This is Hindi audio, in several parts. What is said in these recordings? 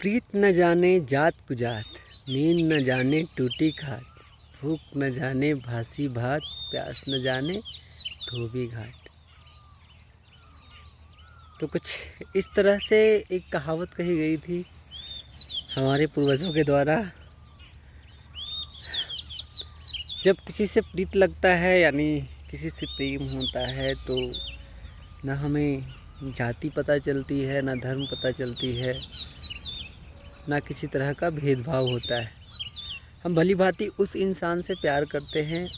प्रीत न जाने जात कुजात, नींद न जाने टूटी खाट, भूख न जाने भासी भात, प्यास न जाने धोबी घाट। तो कुछ इस तरह से एक कहावत कही गई थी हमारे पूर्वजों के द्वारा। जब किसी से प्रीत लगता है यानी किसी से प्रेम होता है तो न हमें जाति पता चलती है, न धर्म पता चलती है, ना किसी तरह का भेदभाव होता है। हम भली भांति उस इंसान से प्यार करते हैं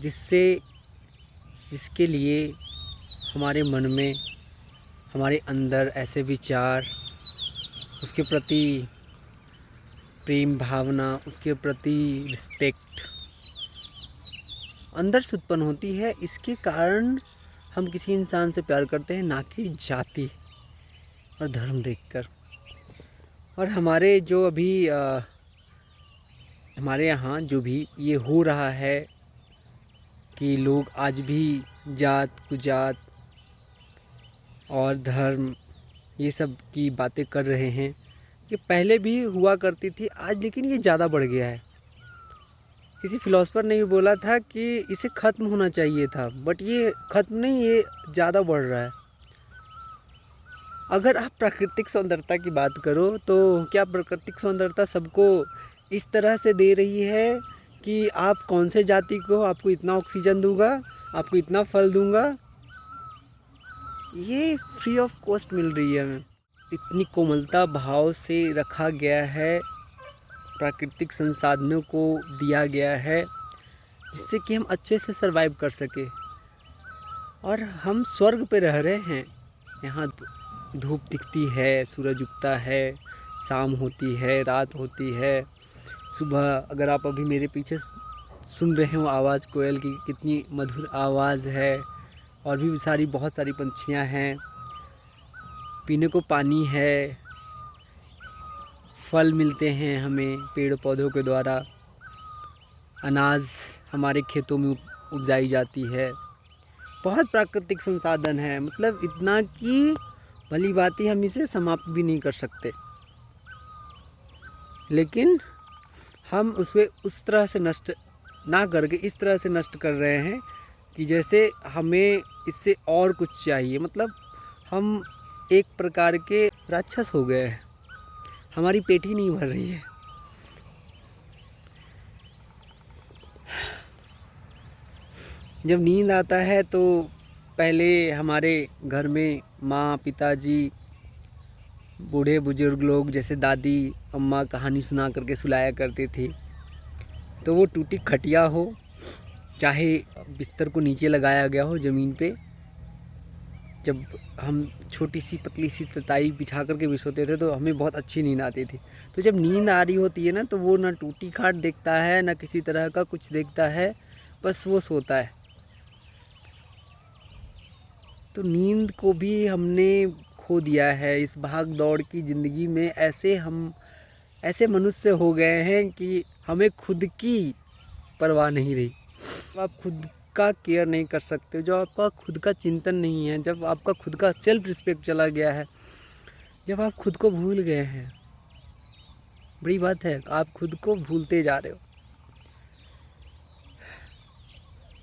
जिसके लिए हमारे मन में, हमारे अंदर ऐसे विचार, उसके प्रति प्रेम भावना, उसके प्रति रिस्पेक्ट अंदर से उत्पन्न होती है। इसके कारण हम किसी इंसान से प्यार करते हैं, ना कि जाति और धर्म देखकर। और हमारे जो अभी हमारे यहाँ जो भी ये हो रहा है कि लोग आज भी जात कुजात और धर्म ये सब की बातें कर रहे हैं, ये पहले भी हुआ करती थी आज, लेकिन ये ज़्यादा बढ़ गया है। किसी फिलोसफर ने भी बोला था कि इसे ख़त्म होना चाहिए था, बट ये ख़त्म नहीं, ये ज़्यादा बढ़ रहा है। अगर आप प्राकृतिक सौंदर्यता की बात करो तो क्या प्राकृतिक सौंदर्यता सबको इस तरह से दे रही है कि आप कौन से जाति को, आपको इतना ऑक्सीजन दूंगा, आपको इतना फल दूंगा? ये फ्री ऑफ कॉस्ट मिल रही है हमें। इतनी कोमलता भाव से रखा गया है, प्राकृतिक संसाधनों को दिया गया है जिससे कि हम अच्छे से सरवाइव कर सके। और हम स्वर्ग पे रह रहे हैं। यहाँ धूप दिखती है, सूरज उगता है, शाम होती है, रात होती है, सुबह। अगर आप अभी मेरे पीछे सुन रहे हो आवाज़ कोयल की, कितनी मधुर आवाज़ है। और भी बहुत सारी पंछियाँ हैं, पीने को पानी है, फल मिलते हैं हमें पेड़ पौधों के द्वारा, अनाज हमारे खेतों में उपजाई जाती है। बहुत प्राकृतिक संसाधन है, मतलब इतना कि भली भांति हम इसे समाप्त भी नहीं कर सकते। लेकिन हम उसे उस तरह से नष्ट ना करके इस तरह से नष्ट कर रहे हैं कि जैसे हमें इससे और कुछ चाहिए। मतलब हम एक प्रकार के राक्षस हो गए हैं, हमारी पेट ही नहीं भर रही है। जब नींद आता है तो पहले हमारे घर में माँ, पिताजी, बूढ़े बुजुर्ग लोग जैसे दादी अम्मा कहानी सुना करके सुलाया करती थी। तो वो टूटी खटिया हो, चाहे बिस्तर को नीचे लगाया गया हो ज़मीन पे, जब हम छोटी सी पतली सी चटाई बिछा करके भी सोते थे तो हमें बहुत अच्छी नींद आती थी। तो जब नींद आ रही होती है ना, तो वो ना टूटी खाट देखता है, ना किसी तरह का कुछ देखता है, बस वो सोता है। तो नींद को भी हमने खो दिया है इस भाग दौड़ की ज़िंदगी में। ऐसे मनुष्य हो गए हैं कि हमें खुद की परवाह नहीं रही। आप खुद का केयर नहीं कर सकते, जो आपका खुद का चिंतन नहीं है, जब आपका खुद का सेल्फ रिस्पेक्ट चला गया है, जब आप खुद को भूल गए हैं। बड़ी बात है, आप खुद को भूलते जा रहे हो।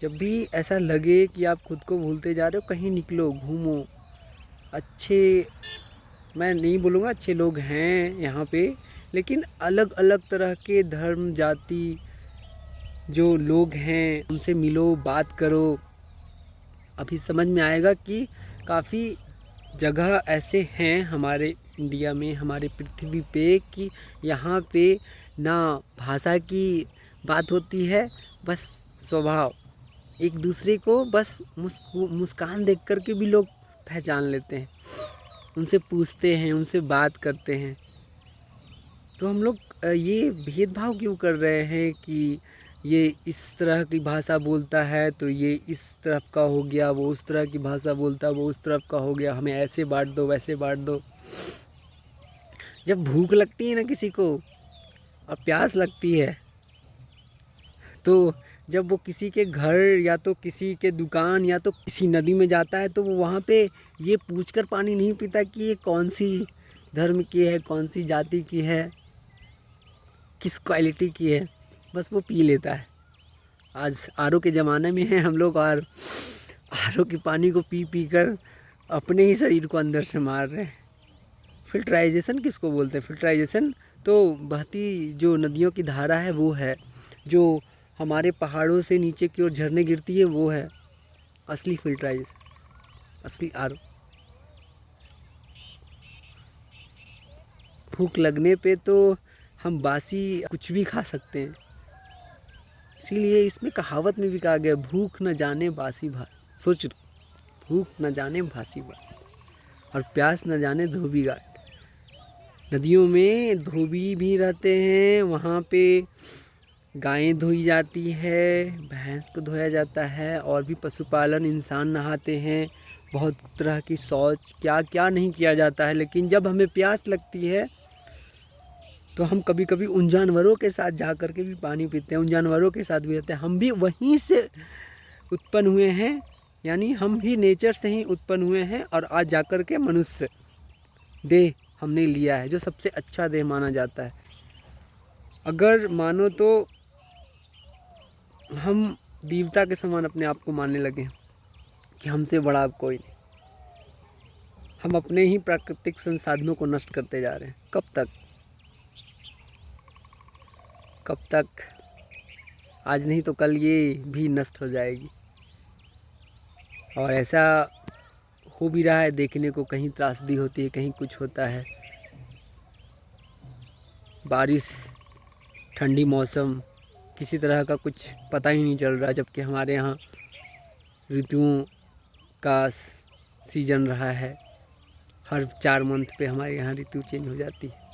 जब भी ऐसा लगे कि आप खुद को भूलते जा रहे हो, कहीं निकलो, घूमो। मैं नहीं बोलूँगा अच्छे लोग हैं यहाँ पे, लेकिन अलग अलग तरह के धर्म जाति जो लोग हैं उनसे मिलो, बात करो। अभी समझ में आएगा कि काफ़ी जगह ऐसे हैं हमारे इंडिया में, हमारे पृथ्वी पे, कि यहाँ पे ना भाषा की बात होती है, बस स्वभाव। एक दूसरे को बस मुस्कान देख कर के भी लोग पहचान लेते हैं, उनसे पूछते हैं, उनसे बात करते हैं। तो हम लोग ये भेदभाव क्यों कर रहे हैं कि ये इस तरह की भाषा बोलता है तो ये इस तरफ का हो गया, वो उस तरह की भाषा बोलता है वो उस तरफ का हो गया, हमें ऐसे बांट दो वैसे बांट दो। जब भूख लगती है ना किसी को और प्यास लगती है, तो जब वो किसी के घर या तो किसी के दुकान या तो किसी नदी में जाता है, तो वो वहाँ पे ये पूछकर पानी नहीं पीता कि ये कौन सी धर्म की है, कौन सी जाति की है, किस क्वालिटी की है, बस वो पी लेता है। आज आरओ के ज़माने में हैं हम लोग और आरओ की पानी को पी पी कर अपने ही शरीर को अंदर से मार रहे हैं। फिल्टराइजेशन किसको बोलते हैं? फिल्टराइजेशन तो बहती जो नदियों की धारा है वो है, जो हमारे पहाड़ों से नीचे की ओर झरने गिरती है वो है असली फिल्टराइजेशन, असली आरओ। भूख लगने पे तो हम बासी कुछ भी खा सकते हैं, इसीलिए इसमें कहावत में भी कहा गया, भूख न जाने बासी भात। सोच लो, भूख न जाने बासी भात और प्यास न जाने धोबी घाट। नदियों में धोबी भी रहते हैं, वहाँ पे गायें धोई जाती है, भैंस को धोया जाता है, और भी पशुपालन, इंसान नहाते हैं, बहुत तरह की शौच क्या क्या नहीं किया जाता है। लेकिन जब हमें प्यास लगती है तो हम कभी कभी उन जानवरों के साथ जा कर के भी पानी पीते हैं, उन जानवरों के साथ भी रहते हैं। हम भी वहीं से उत्पन्न हुए हैं, यानी हम भी नेचर से ही उत्पन्न हुए हैं, और आज जा कर के मनुष्य देह हमने लिया है, जो सबसे अच्छा देह माना जाता है। अगर मानो तो हम देवता के समान अपने आप को मानने लगे कि हमसे बड़ा अब कोई नहीं। हम अपने ही प्राकृतिक संसाधनों को नष्ट करते जा रहे हैं। कब तक? कब तक? आज नहीं तो कल ये भी नष्ट हो जाएगी। और ऐसा हो भी रहा है, देखने को कहीं त्रासदी होती है, कहीं कुछ होता है, बारिश, ठंडी मौसम, किसी तरह का कुछ पता ही नहीं चल रहा, जबकि हमारे यहाँ ऋतुओं का सीजन रहा है। हर 4 मंथ पे हमारे यहाँ ऋतु चेंज हो जाती है।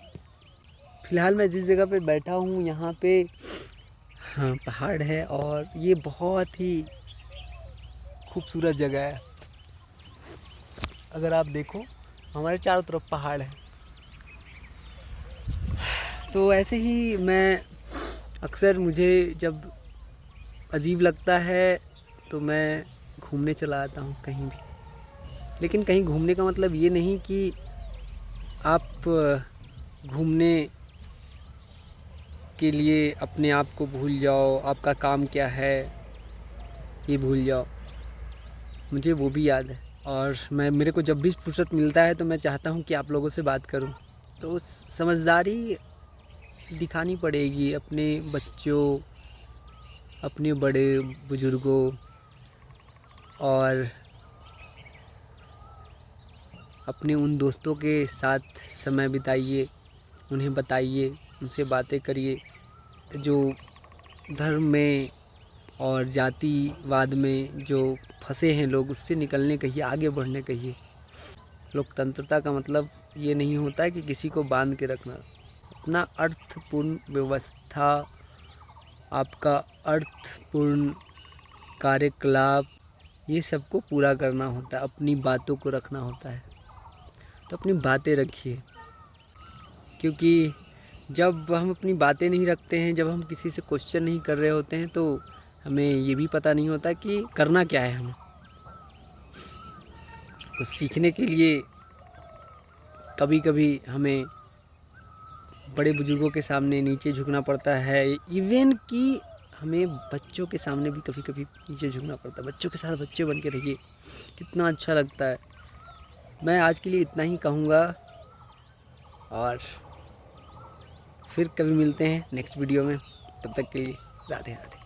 फ़िलहाल मैं जिस जगह पे बैठा हूँ यहाँ पे हाँ पहाड़ है, और ये बहुत ही खूबसूरत जगह है। अगर आप देखो हमारे चारों तरफ पहाड़ है। तो ऐसे ही मैं अक्सर, मुझे जब अजीब लगता है तो मैं घूमने चला आता हूँ कहीं भी। लेकिन कहीं घूमने का मतलब ये नहीं कि आप घूमने के लिए अपने आप को भूल जाओ, आपका काम क्या है ये भूल जाओ। मुझे वो भी याद है, और मेरे को जब भी फुर्सत मिलता है तो मैं चाहता हूँ कि आप लोगों से बात करूँ। तो समझदारी दिखानी पड़ेगी अपने बच्चों, अपने बड़े बुजुर्गों, और अपने उन दोस्तों के साथ समय बिताइए, उन्हें बताइए, उनसे बातें करिए। जो धर्म में और जातिवाद में जो फंसे हैं लोग, उससे निकलने कहिए, आगे बढ़ने कहिए। लोकतंत्रता का मतलब ये नहीं होता है कि किसी को बांध के रखना। अपना अर्थपूर्ण व्यवस्था, आपका अर्थपूर्ण कार्यकलाप, ये सबको पूरा करना होता है, अपनी बातों को रखना होता है। तो अपनी बातें रखिए, क्योंकि जब हम अपनी बातें नहीं रखते हैं, जब हम किसी से क्वेश्चन नहीं कर रहे होते हैं, तो हमें ये भी पता नहीं होता कि करना क्या है हमें। तो सीखने के लिए कभी कभी हमें बड़े बुजुर्गों के सामने नीचे झुकना पड़ता है, इवन कि हमें बच्चों के सामने भी कभी कभी नीचे झुकना पड़ता है। बच्चों के साथ बच्चे बन के रहिए, कितना अच्छा लगता है। मैं आज के लिए इतना ही कहूँगा, और फिर कभी मिलते हैं नेक्स्ट वीडियो में। तब तक के लिए राधे राधे।